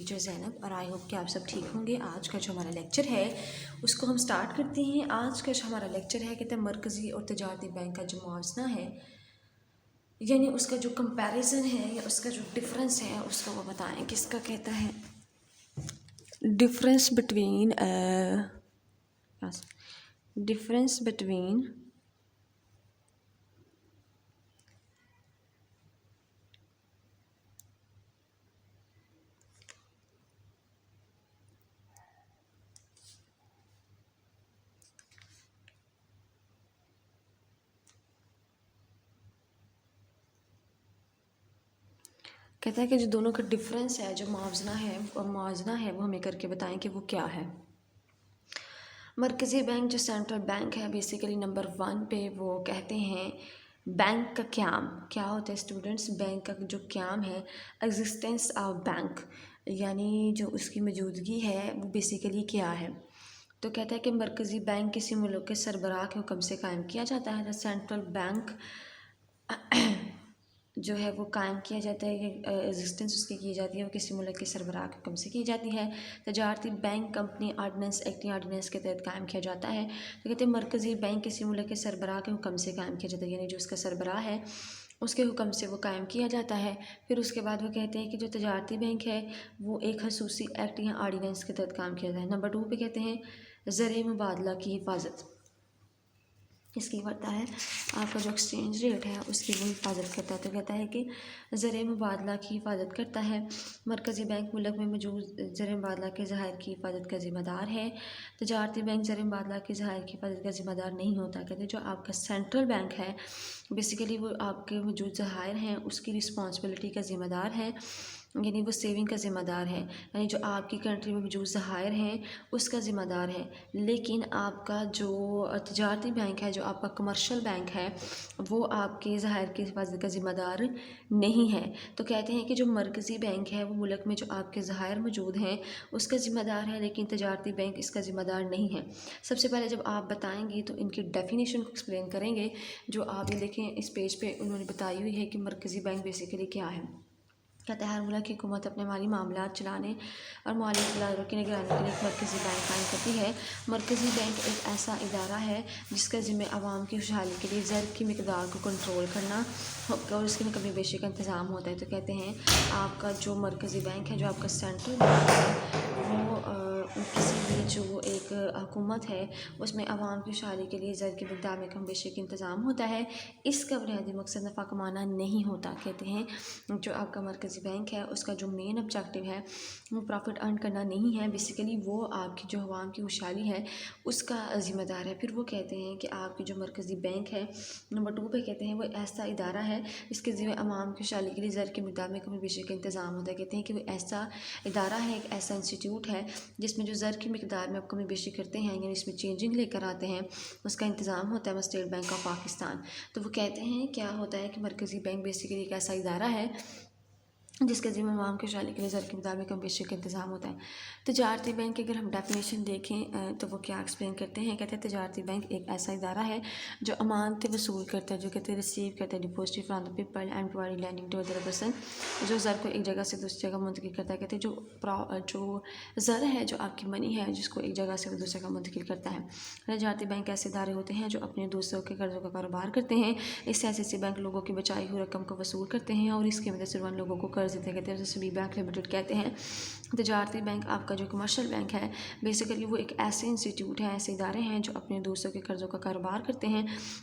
Teacher Zainab और I hope कि आप सब ठीक होंगे। आज का जो हमारा लेक्चर है उसको हम स्टार्ट करते हैं। आज का जो हमारा लेक्चर है कहते हैं मरकज़ी और तजारती बैंक का जो मुआवजना है, यानी उसका जो कंपैरिजन है या उसका जो डिफरेंस है उसको वो बताएं। किसका कहता है डिफरेंस बिटवीन कहता है कि जो दोनों का डिफरेंस है, जो मुआवजना है वो हमें करके बताएं कि वो क्या है। मरकज़ी बैंक जो सेंट्रल बैंक है, बेसिकली नंबर 1 पे वो कहते हैं बैंक का क़याम क्या होता है स्टूडेंट्स। बैंक का जो क़याम है, एग्जिस्टेंस ऑफ बैंक, यानी जो उसकी मौजूदगी है वो बेसिकली क्या है। तो कहता है कि मरकज़ी बैंक किसी मुल्क के सरबराह के हुक्म से कायम किया जाता है। द सेंट्रल बैंक जो है वो कायम किया जाता है, एग्जिस्टेंस उसकी की जाती है, वो किसी मुल्क के सरबराह के हुक्म से की जाती है। तजारती bank company ordinance act ordinance के तहत कायम किया जाता है। तो कहते हैं मरकज़ी बैंक किसी मुल्क के सरबराह के हुक्म से कायम किया जाता है, यानी जो उसका सरबराह है उसके हुक्म से वो कायम किया जाता है। फिर उसके बाद वो कहते हैं कि जो तजारती बैंक है वो एक खसूसी एक्ट या आर्डीनेंस के तहत काम किया जाता है। नंबर 2 पे कहते हैं ज़र मुबादला की हिफाजत, इसकी करता है आपका जो एक्सचेंज रेट है उसकी वो हिफाजत करता है। तो कहता है कि ज़र मुबादला की हिफाजत करता है। मरकज़ी बैंक मुल्क में मौजूद ज़र मुबादला के ज़खायर की हिफाजत का ज़िम्मेदार है। तजारती बैंक ज़र मुबादला के ज़खायर की हिफाजत का ज़िम्मेदार नहीं होता। कहते हैं जो आपका सेंट्रल बैंक है बेसिकली वो आपके मौजूद ज़खायर हैं उसकी रिस्पॉन्सिबिलिटी का ज़िम्मेदार है, यानी वो सेविंग का ज़िम्मेदार है, यानी जो आपकी कंट्री में मौजूद ज़खायर हैं उसका ज़िम्मेदार है। लेकिन आपका जो तजारती बैंक है, जो आपका कमर्शियल बैंक है, वो आपके ज़खायर की हिफाजत का ज़िम्मेदार नहीं है। तो कहते हैं कि जो मरकज़ी बैंक है वो मुल्क में जो आपके ज़खायर मौजूद हैं उसका ज़िम्मेदार है, लेकिन तजारती बैंक इसका ज़िम्मेदार नहीं है। सबसे पहले जब आप बताएंगे तो इनकी डेफिनेशन को एक्सप्लेन करेंगे। जो आप ये देखें इस पेज पे उन्होंने बताई हुई है कि मरकज़ी बैंक बेसिकली क्या है। कहता है हर मुल्क की हुकूमत अपने माली मामला चलाने और माली इदारों की निगरानी के लिए एक मरकज़ी बैंक कायम करती है। मरकज़ी बैंक एक ऐसा इदारा है जिसका ज़िम्मे आवाम की खुशहाली के लिए ज़र की मिकदार को कंट्रोल करना और उसकी में कमी बेशी का इंतज़ाम होता है। तो कहते हैं आपका जो मरकज़ी बैंक है, जो आपका सेंट्रल बैंक है, वो किसी भी जो एक हुकूमत है उसमें आवाम की खुशहाली के लिए ज़र की मिकदार में कम बेशी का इंतज़ाम होता है। इसका बुनियादी मकसद नफ़ा कमाना नहीं होता। कहते हैं जो आपका मरकज़ी बैंक है उसका जो मेन ऑब्जेक्टिव है वो प्रॉफिट अर्न करना नहीं है, बेसिकली वो आपकी जो आवाम की खुशहाली है उसका ज़िम्मेदार है। फिर वो कहते हैं कि आपकी जो मरकज़ी बैंक है नंबर 2 पे कहते हैं वो ऐसा इदारा है जिसके ज़िम्मे आवाम की खुशहाली के लिए ज़र की मिकदार में कमी बेशी का इंतज़ाम होता है। कहते हैं कि वो ऐसा इदारा है, एक ऐसा इंस्टीट्यूट है जिसमें जो ज़र की मिकदार में आप कमी बेशी करते हैं, यानी इसमें चेंजिंग लेकर आते हैं, उसका इंतज़ाम होता है वो स्टेट बैंक ऑफ पाकिस्तान। तो वो कहते हैं क्या होता है कि मरकज़ी बैंक बेसिकली एक ऐसा इदारा है जिसके ज़िम्मे आवाम की खुशहाली के लिए ज़र के मुताबिक कम बेशी का इंतज़ाम होता है। तजारती बैंक की अगर हम डेफिनेशन देखें तो वो क्या एक्सप्लेन करते हैं। कहते हैं तजारती बैंक एक ऐसा इदारा है जो अमानतें वसूल करता है, जो कहते हैं रिसीव करता है deposit from the people and provide lending to other person, जो ज़र को एक जगह से दूसरी जगह मुंतकिल करता है। कहते हैं जो ज़र है, जो आपकी मनी है जिसको एक जगह से दूसरी जगह मुंतकिल करता है। तजारती बैंक ऐसे इदारे होते हैं जो अपने दूसरों के कर्ज़ों का कारोबार करते हैं। इससे ऐसे बैंक लोगों की बचाई हुई रकम को वसूल करते हैं और इसकी मदद से उन लोगों को कर्ज देते कहते हैं, जैसे बी बैंक लिमिटेड कहते हैं। तजारती बैंक आपका जो कमर्शियल बैंक है बेसिकली वो एक ऐसे इंस्टीट्यूट है, ऐसे इदारे हैं जो अपने दूसरों के कर्ज़ों का कारोबार करते हैं,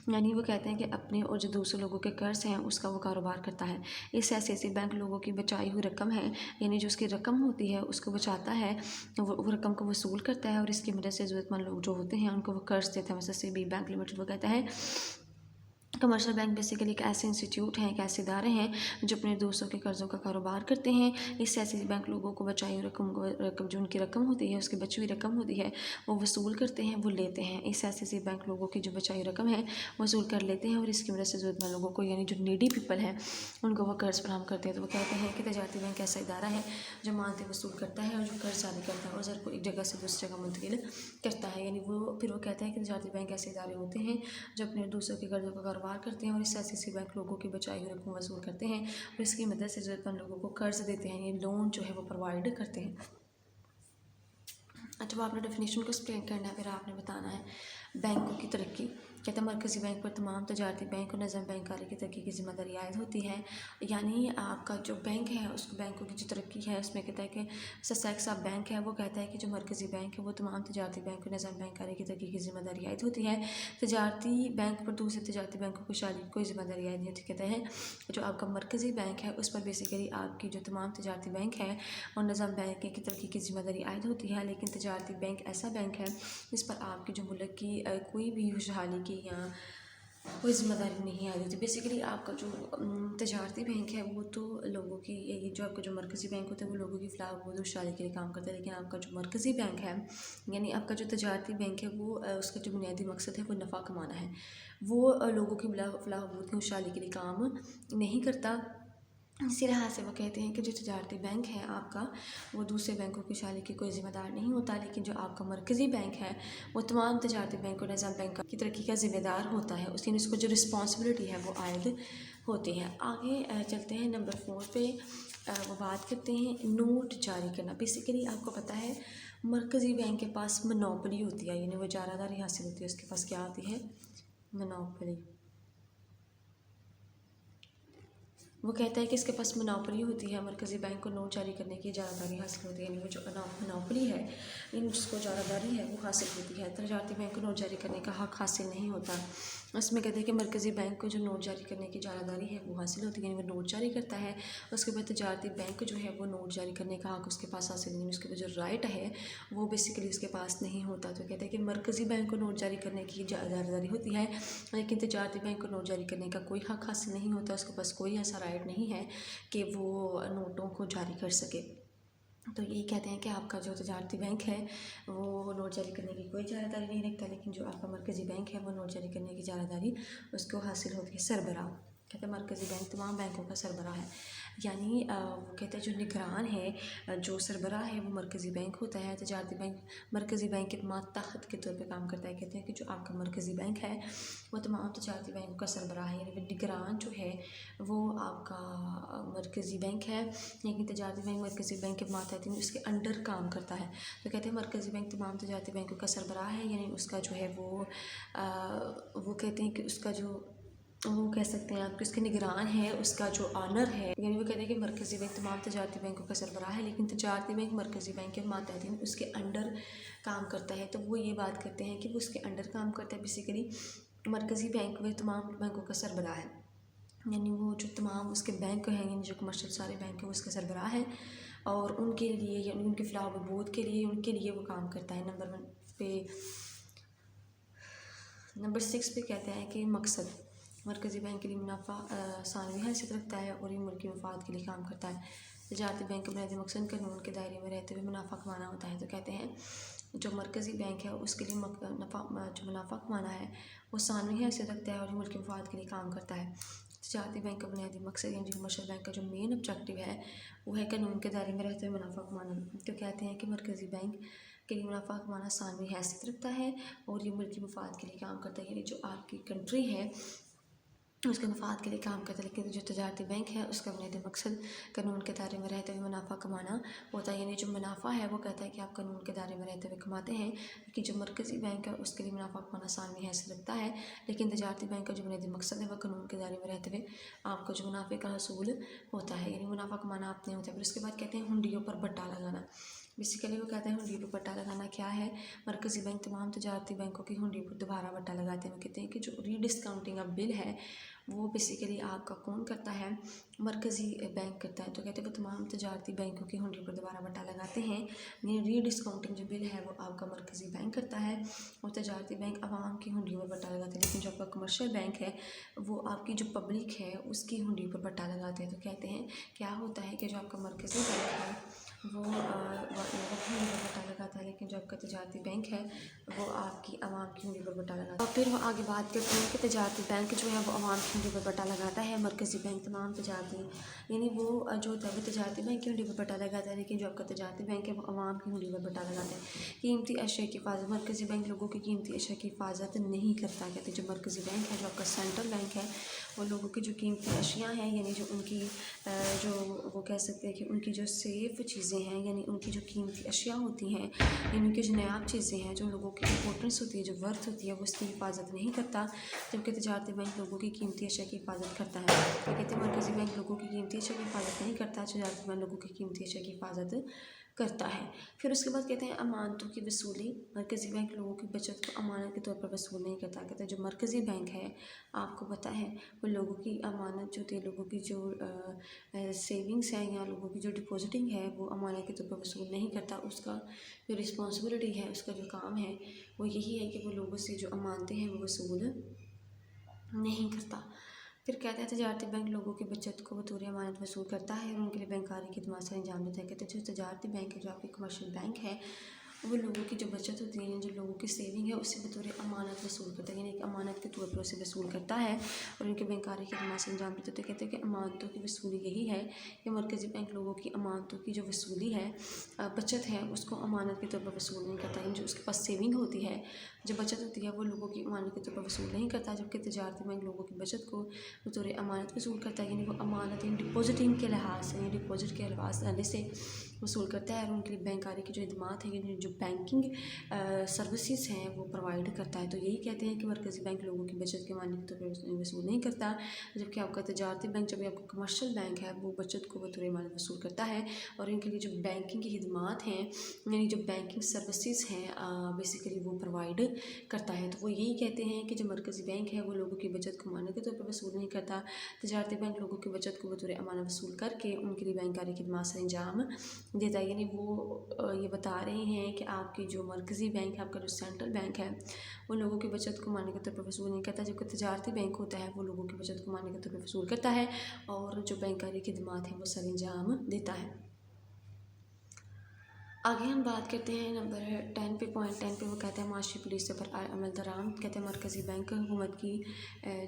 यानी वो कहते हैं कि अपने और जो दूसरे लोगों के कर्ज हैं उसका वो कारोबार करता है। इससे ऐसे बैंक लोगों की बचाई हुई रकम है, यानी जो उसकी रकम होती है उसको बचाता है, वो रकम को वसूल करता है और इसकी मदद से ज़रूरतमंद लोग जो होते हैं उनको वो कर्ज देता है। जैसे बी बैंक लिमिटेड वो कहता है कमर्शियल बैंक बेसिकली एक ऐसे इंस्टीट्यूट हैं, एक ऐसे इदारे हैं जो अपने दूसरों के कर्ज़ों का कारोबार करते हैं। इससे ऐसे बैंक लोगों को बचाई हुई रकम जो उनकी रकम होती है, उसकी बची हुई रकम होती है, वो वसूल करते हैं, वो लेते हैं। इससे ऐसे बैंक लोगों की जो बचाई हुई रकम है वसूल कर लेते हैं और इसकी वजह से ज़रूरतमंद लोगों को, यानी जो नीडी पीपल हैं, उनको वो कर्ज़ फराहम करते हैं। तो वो कहते हैं कि तजारती बैंक ऐसा इदारा है जो मानते वसूल करता है और जो कर्ज जारी करता है और ज़र को एक जगह से दूसरी जगह मुंतकिल करता है, यानी वो फिर वो कहते हैं कि तजारती बैंक ऐसे इदारे होते हैं जो अपने दूसरों के कर्ज़ों का कारोबार करते हैं और इससे ICICI बैंक लोगों की बचाई हुई रकम वसूल करते हैं और इसकी मदद से ज़रूरतमंद लोगों को कर्ज देते हैं, ये लोन जो है वो प्रोवाइड करते हैं। अच्छा, आपने डेफिनेशन को एक्सप्लेन करना है, फिर आपने बताना है बैंकों की तरक्की। कहते हैं मरकज़ी बैंक पर तमाम तजारती बैंक और निज़ाम बैंक की तरक्की की जिम्मेदारी आयद होती है। यानी आपका जो बैंक है उसको बैंकों की जो तरक्की है उसमें कहता है कि ससेक्स ऑफ बैंक है वो कहता है कि जो मरकज़ी बैंक है वो तमाम तजारती बैंक और निज़ाम बैंक की तरक्की की जिम्मेदारी आयद होती है। तजारती बैंक पर दूसरे तजारती बैंकों को शाली कोई जिम्मेदारी आयद नहीं होती। कहते हैं जो आपका मरकज़ी बैंक है उस पर बेसिकली आपकी जो तमाम तजारती बैंक है और निज़ाम बैंक की तरक्की की जिम्मेदारी आयद होती है। लेकिन तजारती बैंक ऐसा बैंक है जिस पर आपकी जो मुल्क की कोई भी खुशहाली की या कोई ज़िम्मेदारी नहीं आ रही थी। बेसिकली आपका जो तजारती बैंक है वो तो लोगों की, ये जो आपका जो मरकज़ी बैंक होता है वो लोगों की फलाह बहबूद और खुशहाली के लिए काम करता है। लेकिन आपका जो मरकज़ी बैंक है यानी आपका जो तजारती बैंक है वो उसका जो बुनियादी मकसद है वो नफ़ा कमाना है, वो लोगों की फलाह बहबूद की खुशहाली के लिए काम नहीं करता। इसी लिहाज से वो कहते हैं कि जो तजारती बैंक है आपका वो दूसरे बैंकों की खुशहाली की कोई ज़िम्मेदार नहीं होता। लेकिन जो आपका मरकज़ी बैंक है वो तमाम तजारती बैंक और निज़ाम बैंक की तरक्की का ज़िम्मेदार होता है, उसको जो रिस्पॉन्सिबिलिटी है वो आयद होती है। आगे चलते हैं नंबर 4 पे, वो बात करते हैं नोट जारी करना। बेसिकली आपको पता है मरकज़ी बैंक के पास मोनोपोली होती है, यानी वो जारादारी हासिल होती है, उसके पास क्या होती है, मोनोपोली। वो कहता है कि इसके पास मोनोपोली होती है, मरकज़ी बैंक को नोट जारी करने की जारादारी हासिल होती है, यानी वो जो मोनोपोली है इन जिसको जारादारी है वो हासिल होती है। तजारती बैंक को नोट जारी करने का हक़ हासिल नहीं होता। उसमें कहते हैं कि मरकज़ी बैंक को जो नोट जारी करने की जारादारी है वो हासिल होती है, यानी वो नोट जारी करता है। उसके बाद तजारती बैंक जो है वो नोट जारी करने का हक़ उसके पास हासिल नहीं, उसके बाद जो राइट है वो बेसिकली उसके पास नहीं होता। तो कहते हैं कि मरकज़ी बैंक को नोट जारी करने की जारादारी होती है लेकिन तजारती बैंक को नोट जारी करने का कोई हक़ हासिल नहीं होता, उसके पास कोई ऐसा राइट नहीं है कि वो नोटों को जारी कर सके। तो यही कहते हैं कि आपका जो तजारती बैंक है वो नोट जारी करने की कोई जारादारी नहीं रखता, लेकिन जो आपका मरकज़ी बैंक है वो नोट जारी करने की जारादारी उसको हासिल होती है। सरबराह कहते हैं मरकज़ी बैंक तमाम बैंकों का सरबराह है, यानी वो कहते हैं जो निगरान है जो सरबराह है वो मरकज़ी बैंक होता है। तजारती बैंक मरकज़ी बैंक के मातहत के तौर पे काम करता है। कहते हैं कि जो आपका मरकज़ी बैंक है वो तमाम तजारती बैंकों का सरबराह है, यानी निगरान जो है वो आपका मरकज़ी बैंक है, लेकिन तजारती बैंक मरकज़ी बैंक के मातहत उसके अंडर काम करता है। तो कहते हैं मरकज़ी बैंक तमाम तजारती बैंकों का सरबराह है, यानी उसका जो है वो कहते हैं कि उसका जो वो कह सकते हैं आप कि उसके निगरान है, उसका जो ऑनर है, यानी वो कहते हैं कि मरकज़ी बैंक तमाम तजारती बैंकों का सरबराह है, लेकिन तजारती बैंक मरकज़ी बैंक के मातहत उसके अंडर काम करता है। तो वो ये बात करते हैं कि वो उसके अंडर काम करता है। बेसिकली मरकज़ी बैंक में तमाम बैंकों का सरबराह है, यानी वो जो तमाम उसके बैंक हैं यानी जो कमर्शियल सारे बैंक हैं वो उसका सरबराह है और उनके लिए यानी उनकी फलाह बहबूद के लिए उनके लिए वो काम करता है। नंबर 6 पे कहते हैं कि मकसद मरकज़ी बैंक के लिए मुनाफा सानवी हैसियत रखता है और ये मुल्की मफाद के लिए काम करता है। तजारती बैंक का बुनियादी मकसद कानून के दायरे में रहते हुए मुनाफा कमाना होता है। तो कहते हैं जो मरकज़ी बैंक है उसके लिए जो मुनाफा कमाना है वो सानवी हैसियत रखता है और ये मुल्की मफाद के लिए काम करता है। तजारती बैंक का बुनियादी मकसद यानी कमर्शियल बैंक का जो मेन ऑब्जेक्टिव है वो है कानून के दायरे में रहते हुए मुनाफा कमाना। तो कहते हैं कि मरकज़ी बैंक के लिए मुनाफा कमाना सानवी हैसियत रखता है और ये मुल्की मफाद के लिए काम करता है, यानी जो आपकी कंट्री है उसके मफाद के लिए काम करता है। लेकिन जो तजारती बैंक है उसका बुनियादी मकसद कानून के दायरे में रहते हुए मुनाफा कमाना होता है, यानी जो मुनाफा है वो कहता है कि आप कानून के दायरे में रहते हुए कमाते हैं। लेकिन जो मरकज़ी बैंक है उसके लिए मुनाफा कमाना सानवी हैसियत रखता है, लेकिन तजारती बैंक का जो बुनियादी मकसद है वह कानून के दायरे में रहते हुए आपको जो मुनाफे का हसूल होता है, यानी मुनाफा कमाना आपने होता है। फिर उसके बाद कहते हैं हुंडियों पर बट्टा लगाना। बेसिकली वो कहते हैं हुंडियों पर बट्टा लगाना क्या है, मरकज़ी बैंक तमाम तजारती बैंकों की हुंडियों पर दोबारा बट्टा लगाते हैं। वो कहते हैं कि जो रीडिस्काउंटिंग ऑफ बिल है वो बेसिकली आपका कौन करता है, मरकज़ी बैंक करता है। तो कहते हैं वो तमाम तजारती बैंकों की हुंडियों पर दोबारा बट्टा लगाते हैं, यानी रीडिस्काउंटिंग जो बिल है वो आपका मरकज़ी बैंक करता है और तजारती बैंक आवाम की हुंडियों पर बट्टा लगाते हैं। लेकिन जो आपका कमर्शियल बैंक है वो आपकी जो पब्लिक है उसकी हुंडियों पर बट्टा लगाते हैं। तो कहते हैं क्या होता है कि जो आपका मरकज़ी बैंक है वो हुंडियों पर बट्टा लगाता है, लेकिन जो आपका तजारती बैंक है वो आपकी आवाम की उंगली पर बटा लगाता है। और फिर वो आगे बात करते हैं कि तजारती बैंक जो है वो आवाम की उंगली पर बटा लगाता है। मरकज़ी बैंक तमाम तजारती यानी वो जो होता है वो तजारती बैंक की उंगली पर बटा लगाता है, लेकिन जो आपका तजारती बैंक है वो आवाम की उंगली पर बटा लगाता है। कीमती अशिया की हिफाजत, मरकज़ी बैंक लोगों की कीमती अशिया की हिफाजत नहीं करता। कहते हैं जो मरकज़ी बैंक है जो आपका सेंट्रल बैंक है वो लोगों की जो कीमती अशिया हैं यानी जो उनकी जो वो कह सकते हैं कि उनकी जो सेफ़ चीज़ें हैं यानी उनकी जो कीमती अशिया होती हैं यानी उनकी जो नायाब चीज़ें हैं जो लोगों की इंपॉर्टेंस होती है, जो वर्थ होती है, वो उसकी हिफाजत नहीं करता, जबकि तजारती बैंक लोगों की कीमती अशिया की हिफाजत करता है। तो कहते हैं मरकज़ी बैंक लोगों की कीमती अशिया की हिफाजत नहीं करता, तजारती बैंक लोगों की कीमती अशिया की हिफाजत करता है। फिर उसके बाद कहते हैं अमानतों की वसूली, मरकज़ी बैंक लोगों की बचत को अमानत के तौर पर वसूल नहीं करता। कहते हैं जो मरकज़ी बैंक है आपको पता है वो लोगों की अमानत जो होती है, लोगों की जो सेविंग्स है या लोगों की जो डिपॉजिटिंग है वो अमानत के तौर पर वसूल नहीं करता। उसका जो रिस्पॉन्सिबिलिटी है, उसका जो काम है वो यही है कि वो लोगों से जो अमानतें हैं वो वसूल नहीं करता। फिर कहते हैं तजारती बैंक लोगों की बचत को बतौर अमानत वसूल करता है और उनके लिए बैंकारी खिदमत से अंजाम देता है। कहते हैं जो तजारती बैंक है जो आपकी कमर्शियल बैंक है वो लोगों की जो बचत होती है, जो लोगों की सेविंग है उससे बतौर अमानत वसूल करता है, यानी एक अमानत के तौर पर उसे वसूल करता है और उनके बैंकारी खिदमत से अंजाम देते हैं। कहते हैं कि अमानतों की वसूली यही है कि मरकज़ी बैंक लोगों की अमानतों की जो वसूली है, बचत है, उसको अमानत के तौर पर वसूल नहीं करता। यानी जो उसके पास सेविंग होती है, जो बचत होती है, वो लोगों की अमानत के तौर पर वसूल नहीं करता, जबकि तजारती बैंक लोगों की बचत को बतौर अमानत वसूल करता है। यानी वो अमानत यानी डिपॉजिटिंग के लिहाज से यानी डिपॉजिट के लिहाज से वसूल करता है और उनके लिए बैंकारी की जो खिदमत है यानी जो बैंकिंग सर्विसेज हैं वो प्रोवाइड करता है। तो यही कहते हैं कि मरकज़ी बैंक लोगों की बचत के मानने के तौर पर वसूल नहीं करता, जबकि आपका तजारती बैंक जब आपका कमर्शियल बैंक है वो बचत को बतौर अमानत वसूल करता है और इनके लिए जो बैंकिंग की खिदमत हैं यानी जो बैंकिंग सर्विसेज हैं बेसिकली वो प्रोवाइड करता है। तो वो यही कहते हैं कि जो मरकज़ी बैंक है वो लोगों की बचत को मानने के तौर पर वसूल नहीं करता, तजारती बैंक लोगों की बचत को बतौर अमानत वसूल करके उनके लिए बैंकारी खिदमत से अंजाम देता है। यानी वो ये बता रहे हैं कि आपकी जो मरकज़ी बैंक है, आपका जो सेंट्रल बैंक है वो लोगों की बचत को मानने के तौर पर वसूल नहीं करता, जबकि तजारती बैंक होता है वो लोगों की बचत को मानने के तौर पर वसूल करता है और जो बैंकारी खिदमत है वो सर अंजाम देता है। आगे हम बात करते हैं नंबर 10 पे, पॉइंट 10 पे वो कहते हैं माशी पुलिस पर अमल दराम। कहते हैं मरकज़ी बैंक हुकूमत की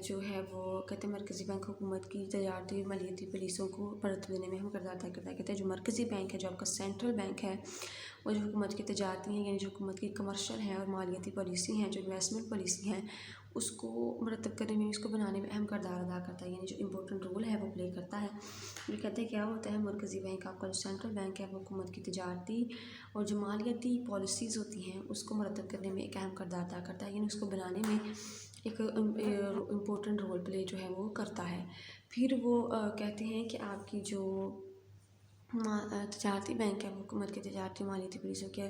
जो है वो कहते हैं मरकज़ी बैंक हुकूमत की तजारती मालियाती पुलिसों को परत देने में अहम किरदार अदा करता है। कहते हैं जो मरकज़ी बैंक है जो आपका सेंट्रल बैंक है और जो हुकूमत की तजारती हैं यानी जो हुकूमत की कमर्शियल हैं और मालियाती पॉलिसी हैं, जो इन्वेस्टमेंट पॉलिसी हैं, उसको मरतब करने में, उसको बनाने में अहम किरदार अदा करता है, यानी जो इम्पोर्टेंट रोल है वो प्ले करता है। ये कहते हैं क्या होता है मरकज़ी बैंक, आपका जो सेंट्रल बैंक है वो हुकूमत की तजारती और जो मालियाती पॉलिसीज़ होती हैं उसको मरतब करने में एक अहम किरदार अदा करता है, यानी उसको बनाने में एक इम्पोर्टेंट रोल प्ले जो है वो करता है। फिर वो कहते हैं कि आपकी जो तजारती बैंक है वो हुकूमत की तजारती मालियाती पुलिसों के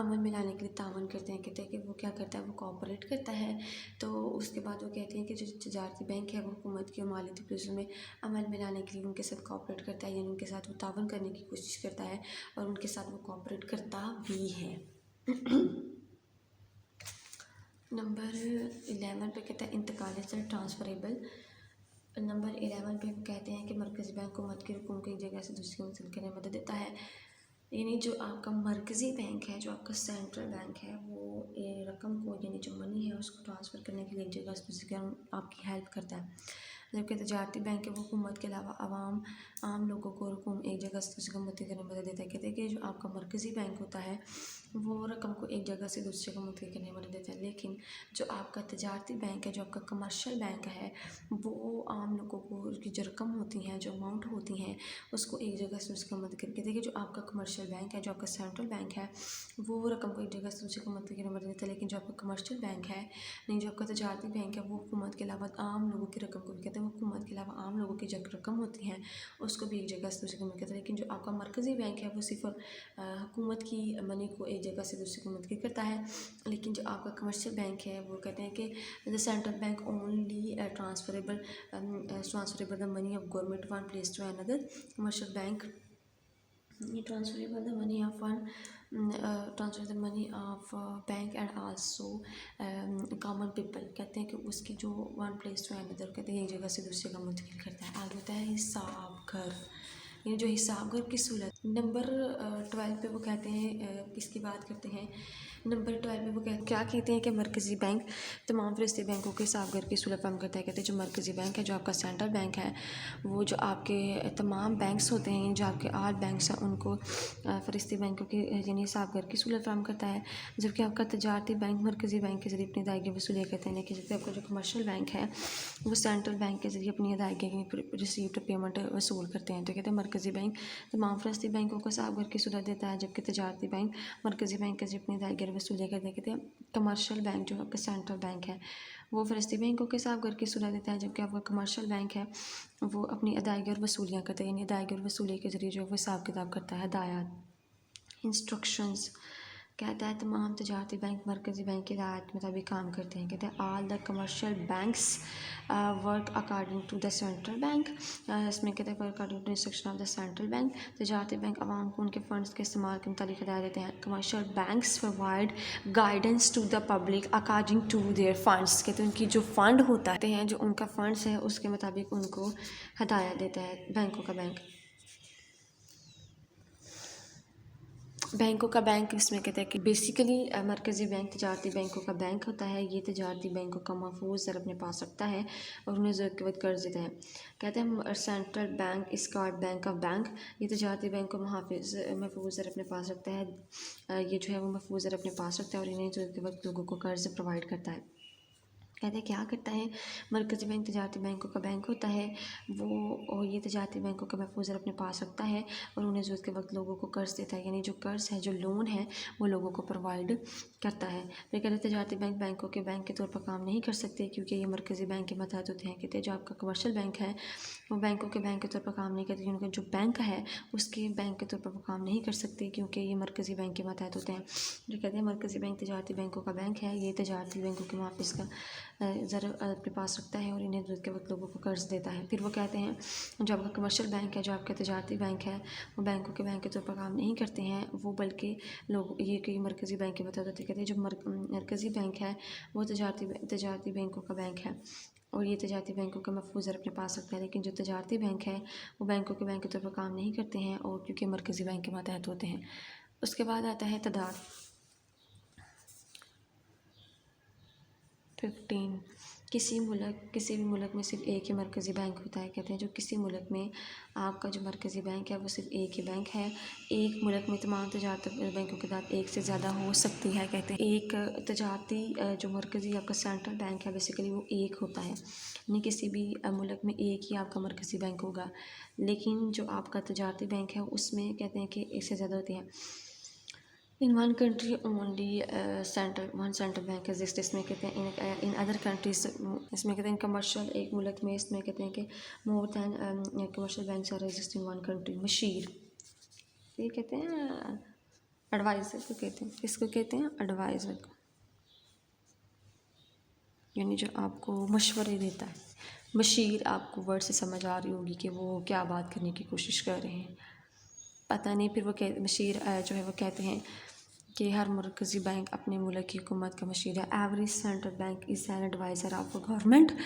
अमल में लाने के लिए तावन करते हैं। कहते हैं कि वो क्या करता है, वो कोऑपरेट करता है। तो उसके बाद वो कहते हैं कि जो तजारती बैंक है वो हुकूमत की और मालियाती पुलिसों में अमल में लाने के लिए उनके साथ कोऑपरेट करता है, यानी उनके साथ वो तावन करने की कोशिश करता है और उनके साथ वो कोऑपरेट करता भी है। नंबर 11 पे कहता है इंतकाल से ट्रांसफरेबल। नंबर 11 पे कहते हैं कि मरकज़ी बैंक हुकूमत की रकूम को एक जगह से दूसरी में मुंतकिल करने में मदद देता है। यानी जो आपका मरकज़ी बैंक है, जो आपका सेंट्रल बैंक है, वो रकम को यानी जो मनी है उसको ट्रांसफ़र करने के लिए एक जगह से दूसरी जगह आपकी हेल्प करता है। जबकि तजारती बैंक है वो हुकूमत के अलावा आम लोगों को रकम एक जगह से दूसरी जगह मुंतकिल करने में मदद देता है। कहते हैं कि जो आपका मरकज़ी बैंक होता है वो रकम को एक जगह से दूसरी जगह मुंतकिल करने में मदद देता है, लेकिन जो आपका तजारती बैंक है, जो आपका कमर्शियल बैंक है, वो आम लोगों को उसकी जो रकम होती हैं, जो अमाउंट होती हैं, उसको एक जगह से दूसरी जगह मुंतकिल कहते हैं कि जो आपका कमर्शियल बैंक है, जो आपका सेंट्रल बैंक है, वो रकम को एक जगह से दूसरी जगह मुंतकिल करने में मदद देता है, लेकिन जो आपका कमर्शियल बैंक है नहीं, जो आपका तजारती बैंक है, वो हुकूमत के अलावा आम लोगों की रकम को भी कहते हैं, वो हुकूमत के अलावा आम लोगों की जो रकम होती हैं उसको भी एक जगह से दूसरी जगह मुंतकिल करता है। लेकिन जो आपका मरकज़ी बैंक है वो सिर्फ हुकूमत की मनी को एक जगह से दूसरी जगह मुंतकिल करता है, लेकिन जो आपका कमर्शियल बैंक है वो कहते हैं कि the central bank only transferable the money of government one place to another. Commercial bank ये transferable the money of one transfer the money of bank and also common people. कहते हैं कि उसकी जो वन प्लेस टू अनदर कहते हैं एक जगह से दूसरी जगह मुंतकिल करता है। आगे होता है हिसाब घर, यानी जो हिसाब घर की सहूलत नंबर 12 पे वो कहते हैं किसकी बात करते हैं। नंबर 12 पे वो क्या कहते हैं कि मरकज़ी बैंक तमाम फ़लस्ती बैंकों के साफगर की सूरत फराहम करता है। कहते हैं जो मरकज़ी बैंक है, जो आपका सेंट्रल बैंक है, वो जो आपके तमाम बैंक्स होते हैं, जो आपके 8 बैंक्स हैं, उनको फ़लस्ती बैंकों की यानी साफगर की सूरत फराहम करता है। जबकि आपका तजारती बैंक मरकज़ी बैंक के ज़रिए अपनी अदायगी वसूलिया करते हैं। लेकिन जबकि आपका जो कमर्शियल बैंक है वो सेंट्रल बैंक के ज़रिए अपनी अदायगी की रिसीव्ड पेमेंट वसूल करते हैं। तो कहते हैं मरकज़ी बैंक तमाम फ़लस्ती बैंकों को साफगर की सूरत देता है, जबकि तजारती बैंक मरकज़ी बैंक के ज़रिए अपनी अदायगी वसूलिया करते हैं। कहते हैं कमर्शियल बैंक जो आपका सेंट्रल बैंक है वो फ़लस्ती बैंकों के साफगर की सूरत देता है, जबकि आपका कमर्शियल बैंक है वो अपनी अदायगी और वसूलियाँ करता है, यानी अदायगी और वसूली के ज़रिए जो है वो हिसाब किताब करता है। हदायत इंस्ट्रक्शंस कहता है तमाम तजारती बैंक मरकज़ी बैंक की हिदायत के मुताबिक काम करते हैं। कहते हैं all the commercial banks work according to the central bank. इसमें कहते हैं work according to instruction of the central bank. तजारती बैंक आवाम को उनके फ़ंड्स के इस्तेमाल के मुताबिक हिदायत देते हैं। Commercial banks provide guidance to the public according to their funds. कहते हैं उनकी जो फ़ंड होता है, जो उनका फ़ंड्स है, उसके मुताबिक उनको हिदायत देता है बैंकों का बैंक। बैंकों का बैंक इसमें कहते हैं कि बेसिकली मरकज़ी बैंक तजारती बैंकों का बैंक होता है। ये तजारती बैंकों का महफूज ज़र अपने पास रखता है और उन्हें ज़रूरत के वक्त कर्ज देता है। कहते हैं सेंट्रल बैंक इस कार्ड बैंक ऑफ बैंक। ये तजारती बैंक को महफूज ज़र अपने पास रखता है। ये जो है वो महफूज ज़र अपने पास रखता है और इन्हें ज़रूरत के वक्त लोगों को कर्ज प्रोवाइड करता है। कहते हैं क्या करता है मरकज़ी बैंक तजारती बैंकों का बैंक होता है वो, और ये तजारती बैंकों का महफूज अपने पास रखता है और उन्हें ज़रूरत के वक्त लोगों को कर्ज देता है, यानी जो कर्ज है, जो लोन है, वो लोगों को प्रोवाइड करता है। फिर कहते हैं तजारती बैंक बैंकों के बैंक के तौर पर काम नहीं कर सकते क्योंकि ये मरकज़ी बैंक के मतहत होते हैं। कहते हैं जो आपका कमर्शियल बैंक है वो बैंकों के बैंक के तौर पर काम नहीं करते, क्योंकि जो बैंक है उसके बैंक के तौर पर वो काम नहीं कर सकते क्योंकि ये मरकज़ी बैंक के मतहत होते हैं। जो कहते हैं मरकज़ी बैंक तजारती बैंकों का बैंक है, ये तजारती बैंकों के मुआफ़िस का ज़रा अपने पास रखता है और इन्हें ज़रूरत के वक्त लोगों को कर्ज देता है। फिर वो कहते हैं जो आपका कमर्शियल बैंक है, जो आपका तजारती बैंक है, वो बैंकों के बैंक के तौर पर काम नहीं करते हैं, वो बल्कि लोग ये कई मरकज़ी बैंक के मतलब होते कहते हैं। जो मरकज़ी बैंक है वो तजारती बैंकों का बैंक है और ये तजारती बैंकों का महफूज अपने पास रखता है। लेकिन जो तजारती बैंक है वो बैंकों के बैंक के तौर पर काम नहीं करते हैं और क्योंकि मरकज़ी बैंक के मातहत होते हैं। उसके बाद आता है तदाद 15। किसी भी मुल्क में सिर्फ एक ही मरकज़ी बैंक होता है। कहते हैं जो किसी मुल्क में आपका जो मरकज़ी बैंक है वो सिर्फ एक ही बैंक है। एक मुल्क में तमाम तजारती बैंकों की तादाद एक से ज़्यादा हो सकती है। कहते हैं एक तजारती जो मरकज़ी आपका सेंट्रल बैंक है बेसिकली वो एक होता है, यानी किसी भी मुल्क में एक ही आपका मरकज़ी बैंक होगा। लेकिन जो आपका तजारती बैंक है उसमें कहते हैं कि एक से ज़्यादा होती है। इन one country only one central bank exist. इसमें कहते हैं इन अदर कंट्रीज, इसमें कहते हैं कमर्शियल एक मुल्क में इसमें कहते हैं कि more than commercial banks are exist in one country. मशीर ये कहते हैं एडवाइज़र को कहते हैं, किसको कहते हैं? एडवाइज़र को, यानी जो आपको मशवरे देता है। मशीर आपको वर्ड से समझ आ रही होगी कि वो क्या बात करने की कोशिश कर रहे हैं, पता नहीं। फिर वो मशीर जो है वो कहते हैं कि हर मरकज़ी बैंक अपने मुल्क की हुकूमत का मशीर है। Every central bank is an adviser of government.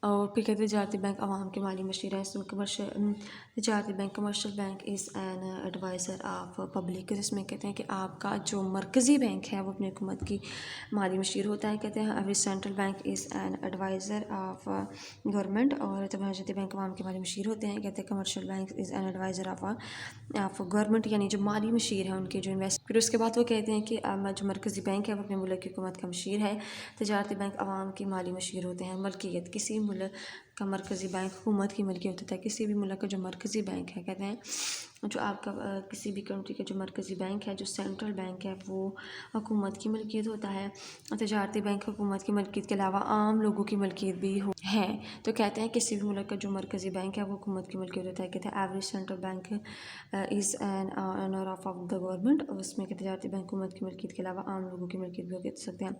और फिर कहते हैं तजारती बैंक आवाम के माली मशीर है। इसमें कमर्शियल तजारती bank commercial bank is an adviser of public. जिसमें कहते हैं कि आपका जो मरकज़ी बैंक है वो अपनी हुकूमत की माली मशीर होता है। कहते हैं every central bank is an adviser of government. और तजारती बैंक आवाम के माली मशीर होते हैं। कहते हैं commercial bank is an adviser of government, यानी जो माली मशीर है उनके जो इन्वेस्ट। फिर उसके बाद वो कहते हैं कि जो मरकज़ी बैंक है वो अपने मुल्क की हुकूमत का मशीर है। तजारती बैंक आवाम की माली मशीर होते हैं। मलकियत किसी मुल्क का मरकज़ी बैंक हुकूमत की मलकियत होता है। किसी भी मुल्क का जो मरकज़ी बैंक है, कहते हैं जो आपका किसी भी कंट्री का जो मरकज़ी बैंक है, जो सेंट्रल बैंक है, वो हुकूमत की मलकियत होता है। तजारती बैंक हुकूमत की मलकियत के अलावा आम लोगों की मलकियत भी है। तो कहते हैं किसी भी मुल्क का जो मरकज़ी बैंक है वो हुकूमत की मलकियत होता है। कहते हैं every central bank is an owner of the government. और उसमें तजारती बैंक हुकूमत की मलकियत के अलावा आम लोगों की मलकियत भी कह सकते हैं।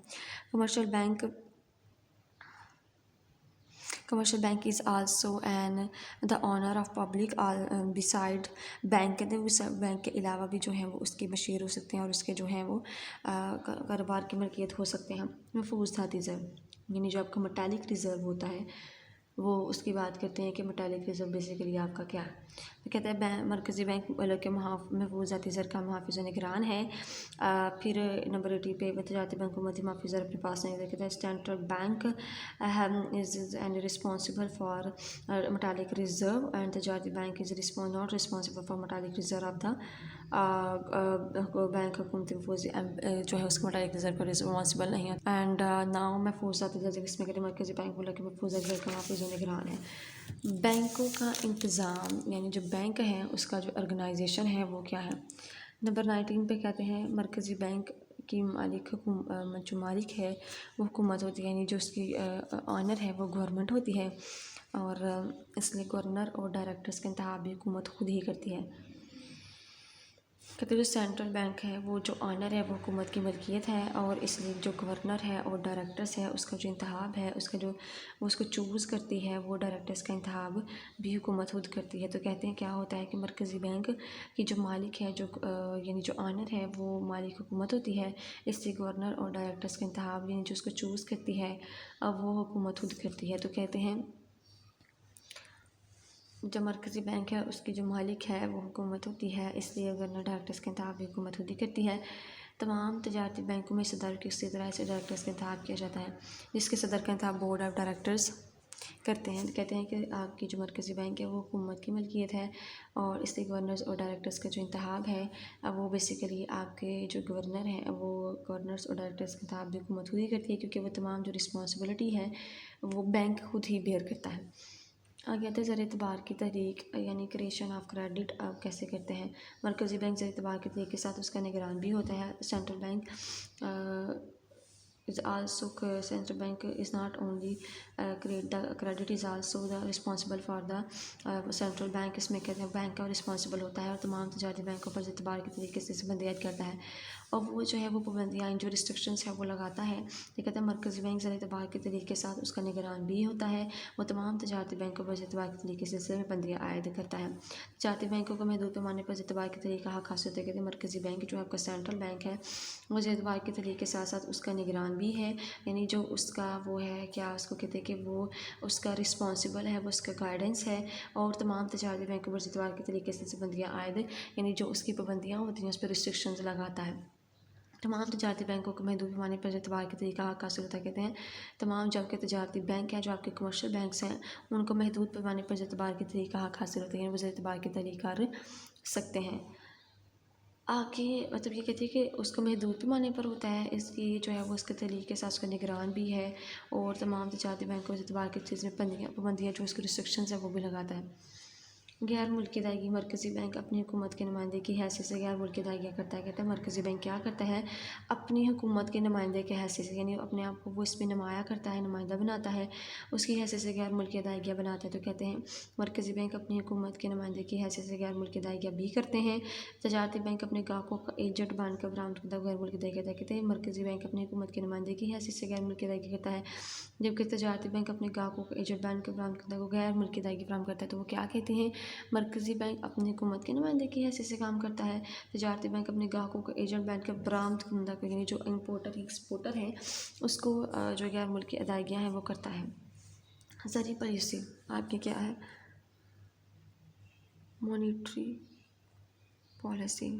Commercial bank is also an the owner of public beside bank. कहते हैं उस बैंक के अलावा भी जो है वो उसके मशीर हो सकते हैं और उसके जो हैं वो कारोबार की मलकियत हो सकते हैं। महफूज धाती रिज़र्व, यानी जो आपका मेटालिक रिज़र्व होता है वो उसकी बात करते हैं कि मेटालिक रिजर्व बेसिकली आपका क्या है। तो कहते हैं मरकज़ी बैंक मुल्क के महफूज ज़ाती ज़र का मुहाफ़िज़ निगरान है। फिर नंबर 80 पे तजारती बैंक हुकूमती मुहाफ़िज़ ज़र अपने पास नहीं कहते हैं central bank is and responsible for metallic reserve and तजारती bank is not responsible for metallic reserve of the bank हुकूमती जो है उसका मेटालिक रिजर्व पर रिस्पॉन्सिबल नहीं है। एंड नाउ महफूज ज़ाती ज़र इसमें कहते हैं मरकज़ी बैंक मुल्क के महफूज ज़ाती ज़र का मुहाफ़िज़ निगरान है। बैंकों का इंतज़ाम यानी जो बैंक है उसका जो ऑर्गेनाइजेशन है वो क्या है। नंबर 19 पे कहते हैं मरकज़ी बैंक की जो मालिक है वो हुकूमत होती है, यानी जो उसकी ऑनर है वो गवर्नमेंट होती है, और इसलिए गवर्नर और डायरेक्टर्स का इंतखाब भी हुकूमत खुद ही करती है। कहते हैं जो सेंट्रल बैंक है वो जो ऑनर है वो हुकूमत की मलकियत है, और इसलिए जो गवर्नर है और डायरेक्टर्स है उसका जो इंतखाब है उसका जो वो उसको चूज़ करती है, वो डायरेक्टर्स का इंतखाब भी हुकूमत खुद करती है। तो कहते हैं क्या होता है कि मरकज़ी बैंक की जो मालिक है जो यानी जो ऑनर है वो मालिक हुकूमत होती है, इसलिए गवर्नर और डायरेक्टर्स का इंतखाब यानी जो उसको चूज़ करती है अब वो हुकूमत खुद करती है। तो कहते हैं जो मरकज़ी बैंक है उसकी जो मालिक है वो हुकूमत होती है, इसलिए गवर्नर डायरेक्टर्स के इंतखाब भी हुकूमत खुद ही करती है। तमाम तजारती बैंकों में सदर की इसी तरह से डायरेक्टर्स का इंतखाब किया जाता है, जिसके सदर का इंतखाब बोर्ड ऑफ डायरेक्टर्स करते हैं। कहते हैं कि आपकी जो मरकज़ी बैंक है वो हुकूमत की मलकियत है, और इसलिए गवर्नर्स और डायरेक्टर्स का जो इंतखाब है अब वो बेसिकली आपके जो गवर्नर हैं वो गवर्नर्स और डायरेक्टर्स का इंतखाब भी हुकूमत खुद ही करती है, क्योंकि वो तमाम जो रिस्पॉन्सिबिलिटी है वो बैंक खुद ही बेयर करता है। आगे आते हैं ज़र एतबार की तहरीक यानी क्रिएशन ऑफ क्रेडिट आप कैसे करते हैं। मरकज़ी बैंक ज़र एतबार की तहरीक के साथ उसका निगरान भी होता है। Central bank is also central bank is not only create the credit is also the responsible for the central bank। इसमें कहते हैं बैंक का रिस्पॉन्सिबल होता है और तमाम तजारती बैंकों पर एतबार के तरीके से पाबंदी आयद करता है, और वो जो है वो पाबंदियाँ जो रिस्ट्रिक्शंस है वो लगाता है। ये कहते हैं मरकज़ी बैंक ज़र एतबार के तरीके के साथ उसका निगरान भी होता है, वो तमाम तजारती बैंकों पर एतबार के तरीके से पाबंदियाँ आयद करता है। तजारती बैंकों को महदूद पैमाने पर एतबार के तरीका हक हासिल होता है। कहते हैं मरकज़ी बैंक जो आपका सेंट्रल बैंक है वो एतबार के तरीके के साथ साथ उसका निगरान भी है, यानी जो उसका वो है क्या उसको कहते हैं कि वो उसका रिस्पॉन्सिबल है, वो उसका गाइडेंस है, और तमाम तजारती बैंकों पर एतबार के तरीके से पाबंदियाँ आयद यानी जो उसकी पाबंदियाँ होती हैं उस पर रिस्ट्रिक्शंस लगाता है। तमाम तजारती बैंकों को महदूद पैमाने पर एतबार के तरीका हक हासिल होता है। कहते हैं तमाम जो आपके तजारती बैंक हैं जो आपके कमर्शियल बैंक्स हैं उनको महदूद पैमाने पर एतबार के तरीका हक हासिल होता है, वो एतबार के तरीका कर सकते हैं। आगे मतलब ये कहती है कि उसको महदूद पैमाने पर होता है, इसकी जो है वो उसके तरीके के साथ उसका निगरान भी है, और तमाम तजारती बैंकों के एतबार की चीज़ में पाबंदियाँ जो उसकी रिस्ट्रिक्शंस है वो भी लगाता है। गैर मुल्की अदायगी मरकज़ी बैंक अपनी हुकूमत के नुमाइंदे की हैसियत से गैर मुल्की अदायगियाँ करता है। कहता है मरकज़ी बैंक क्या करता है अपनी हुकूमत के नुमाइंदे के हैसियत से, यानी अपने आप को वो इसमें नुमाया करता है, नुमाइंदा बनाता है, उसकी हैसियत से गैर मुल्की अदायगियाँ बनाता है। तो कहते हैं मरकज़ी बैंक अपनी हुकूमत के नुमाइंदे की हैसियत से गैर मुल्की अदायगियाँ भी करते हैं। तजारती बैंक अपने ग्राहकों का एजेंट बनकर बरामद करता गैर मुल्की अदायगी करता है। कहते हैं मरकज़ी बैंक अपनी हुकूमत के नुमाइंदे की हैसियत से गैर मुल्की अदायगी करता है, जबकि तजारती बैंक अपने ग्राहकों को एजेंट बनकर बरामद करता है गैर मुल्की अदायगी फराहम करता है। तो वो क्या कहते हैं मरकज़ी बैंक अपनी हुकूमत के नुमाइंदे की हैसियत से काम करता है, तजारती बैंक अपने ग्राहकों को एजेंट बनकर बरामद कुंदा को यानी जो इम्पोर्टर एक्सपोर्टर है उसको जो गैर मुल्की अदायगियाँ हैं वो करता है। ज़री पॉलिसी आपकी क्या है, मॉनिटरी पॉलिसी।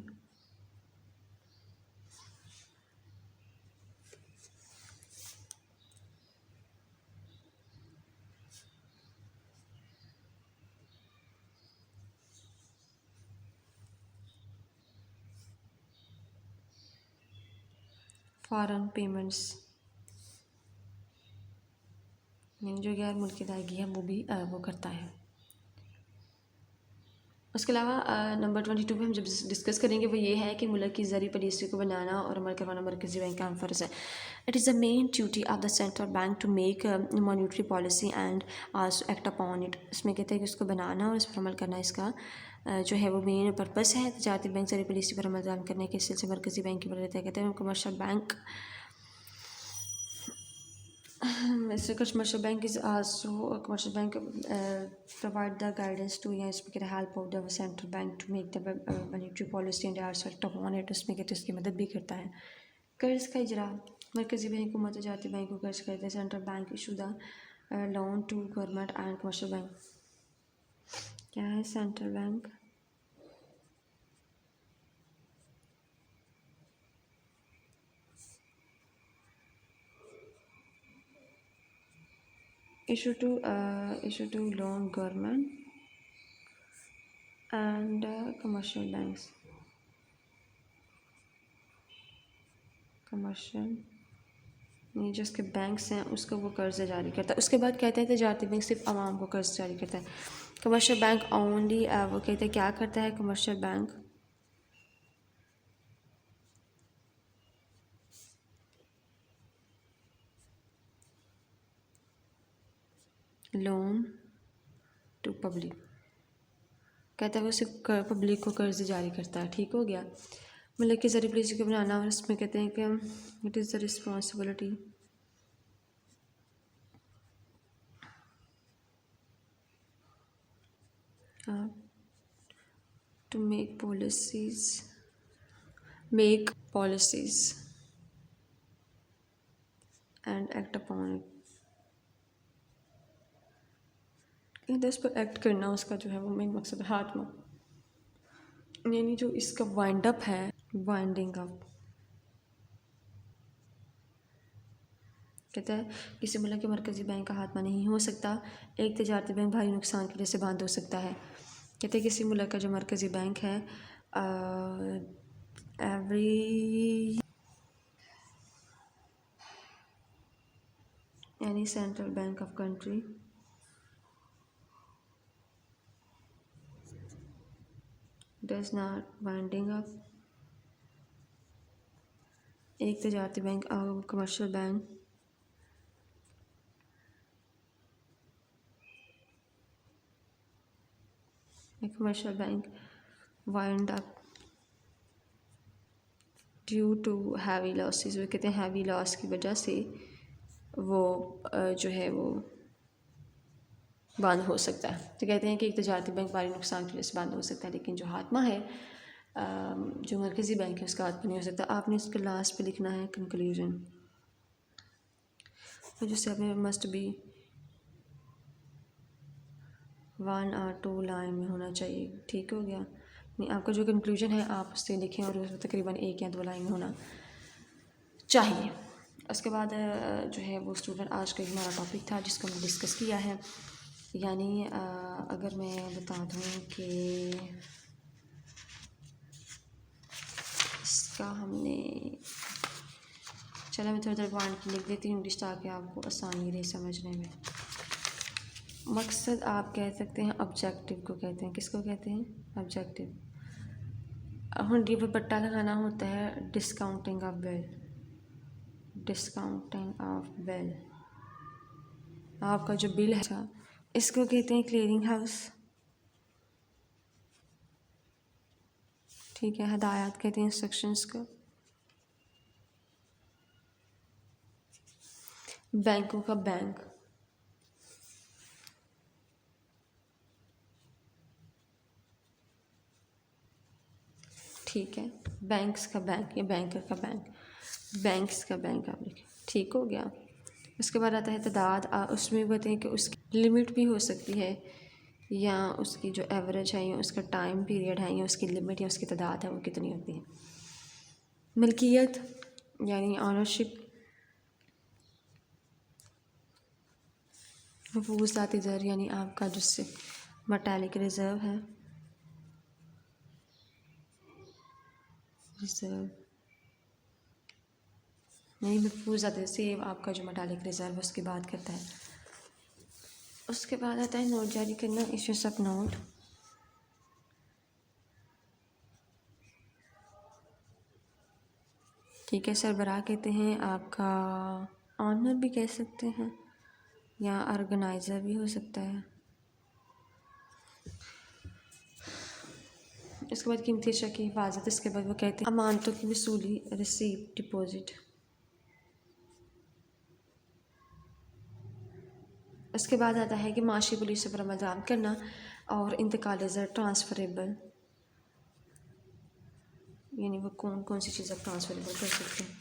फॉरेन पेमेंट्स यानी जो गैर मुल्की अदायगी है वो भी वो करता है। उसके अलावा नंबर 22 पे हम जब डिस्कस करेंगे वो ये है कि मुल्क की ज़री पॉलिसी को बनाना और अमल करवाना मरकज़ी बैंक का फ़र्ज़ है। It is the main duty of the central bank to make monetary policy and also act upon it. इसमें कहते हैं कि उसको बनाना और इस पर अमल करना इसका जो है वो मेन पर्पस है। तजारती बैंक ज़री पॉलिसी पर अमल करने के सिलसिले मरकज़ी बैंक की मदद कहते हैं commercial bank commercial bank is also a commercial bank provide the guidance to या इसमें कहते हैं help of the central bank to make the monetary policy and also act upon it। उसमें कहते हैं उसकी मदद भी करता है। कर्ज़ का इजरा मरकज़ी बैंक हुकूमत तजारती बैंक को कर्ज़ करते हैं। Central bank issue the loan to government and commercial bank. क्या है central bank? issue to loan government and commercial banks, commercial नहीं, जो उसके बैंक्स हैं उसको वो कर्ज जारी करता है। उसके बाद कहते हैं तजारती बैंक सिर्फ आवाम को कर्ज जारी करता है। कमर्शियल बैंक ओनली वो कहते हैं क्या करता है commercial bank? Loan to public, कहता है वो सिर्फ पब्लिक को कर्ज जारी करता है। ठीक हो गया। मतलब कि ज़रिए पॉलिसी को बनाना, और उसमें कहते हैं कि it is the responsibility to make policies and act upon it, उस पर एक्ट करना उसका जो है वो मेन मकसद है। हाथ में यानी जो इसका वाइंड अप है, वाइंडिंग अप, कहता है किसी मुल्क के मरकज़ी बैंक का हाथमा नहीं हो सकता, एक तजारती बैंक भारी नुकसान की वजह से बंद हो सकता है। कहते हैं किसी मुल्क का जो मरकज़ी बैंक है एवरी यानी central bank of country does not winding up, एक तजारती बैंक और commercial bank commercial bank wind up due to heavy losses, वो कहते हैं हैवी लॉस की वजह से वो जो है वो बंद हो सकता है। तो कहते हैं कि एक तजारती बैंक भारी नुकसान की वजह से बंद हो सकता है, लेकिन जो हाथमा है जो मरकज़ी बैंक है उसका हाथमा नहीं हो सकता। आपने इसके लास्ट पे लिखना है कंक्लूजन, तो जिससे हमें मस्ट बी 1 और 2 लाइन में होना चाहिए। ठीक हो गया। नहीं, आपका जो कंक्लूजन है आप उससे लिखें और उसमें तकरीबन 1 या 2 लाइन में होना चाहिए। उसके बाद जो है वो स्टूडेंट आज का हमारा टॉपिक था जिसको हमने डिस्कस किया है। यानी अगर मैं बता दूँ कि इसका हमने, चलो मैं थोड़ा थोड़ा पॉइंट लिख देती हूँ इंग्लिश ताकि आपको आसानी रहे समझने में। मकसद आप कह सकते हैं ऑब्जेक्टिव को कहते हैं, किसको कहते हैं ऑब्जेक्टिव। हुंडी पर पट्टा लगाना होता है discounting of bill, discounting of bill, आपका जो बिल है इसको कहते हैं क्लियरिंग हाउस। ठीक है। हदायत कहते हैं इंस्ट्रक्शंस को। बैंकों का बैंक, ठीक है। बैंक्स का बैंक या बैंकर का बैंक, बैंक्स का बैंक आप लिखें। ठीक हो गया। उसके बाद आता है तादाद, उसमें कहते हैं कि उसकी लिमिट भी हो सकती है या उसकी जो एवरेज है या उसका टाइम पीरियड है या उसकी लिमिट या उसकी तादाद है वो कितनी होती है। मिल्कियत यानी ऑनरशिप, नफूज़ाती ज़र यानी आपका जिससे मेटालिक रिज़र्व है, रिज़र्व नहीं महफूज़ाती सेव आपका जो मेटालिक रिज़र्व उसकी बात करता है। उसके बाद आता है नोट जारी करना, इश्यूज ऑफ नोट। ठीक है। सरबराह कहते हैं आपका ऑनर भी कह सकते हैं या ऑर्गेनाइज़र भी हो सकता है। इसके बाद कीमती अशया की हिफाजत, इसके बाद वो कहते हैं अमानतों की वसूली, रिसीव डिपॉजिट। उसके बाद आता है कि माशी पुलिस पर अमल दरामद करना और इंतकाल ज़र ट्रांसफरेबल, यानी वो कौन कौन सी चीज़ आप ट्रांसफरेबल कर सकते हैं।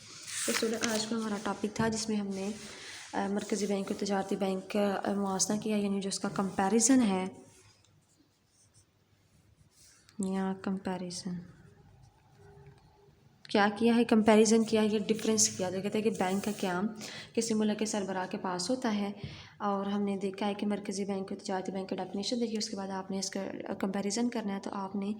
तो स्टूडेंट आज का हमारा टॉपिक था जिसमें हमने मरकज़ी बैंक और तजारती बैंक का मुआवजा किया, यानी जो उसका कंपैरिजन है, यहाँ कंपैरिजन क्या किया है, कंपैरिजन किया है, ये डिफरेंस किया। तो कहते हैं कि बैंक का क़याम किसी मुल्क के सरबराह के पास होता है, और हमने देखा है कि मरकज़ी बैंक और तजारती बैंक का डेफिनेशन देखिए, उसके बाद आपने इसका कंपैरिजन करना है। तो आपने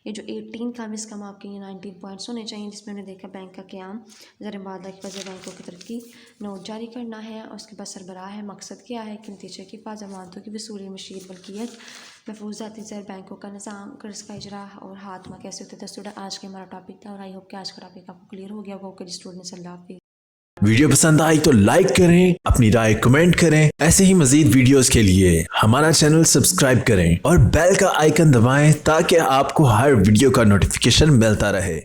ये जो 18 कम से कम आपके ये 19 पॉइंट्स होने चाहिए, जिसमें हमने देखा बैंक का क़याम ज़र मुबादला की वजह बैंकों की तरक्की, नोट जारी करना है, और उसके बाद सरबराह है, मकसद क्या है कि नतीजे की हिफाज़त, अमानतों की वसूली, मशीर मलकियत, महफूज ज़ाती ज़र, बैंकों का निज़ाम, कर्ज़ का इजरा और हाथमा कैसे होते थे। स्टूडेंट आज का हमारा टॉपिक था, और आई होप कि आज का टॉपिक आपको क्लियर हो गया होगा। ओके स्टूडेंट्स, अल्लाह हाफ़िज़। वीडियो पसंद आई तो लाइक करें, अपनी राय कमेंट करें। ऐसे ही मजीद वीडियोस के लिए हमारा चैनल सब्सक्राइब करें और बेल का आइकन दबाएं ताकि आपको हर वीडियो का नोटिफिकेशन मिलता रहे।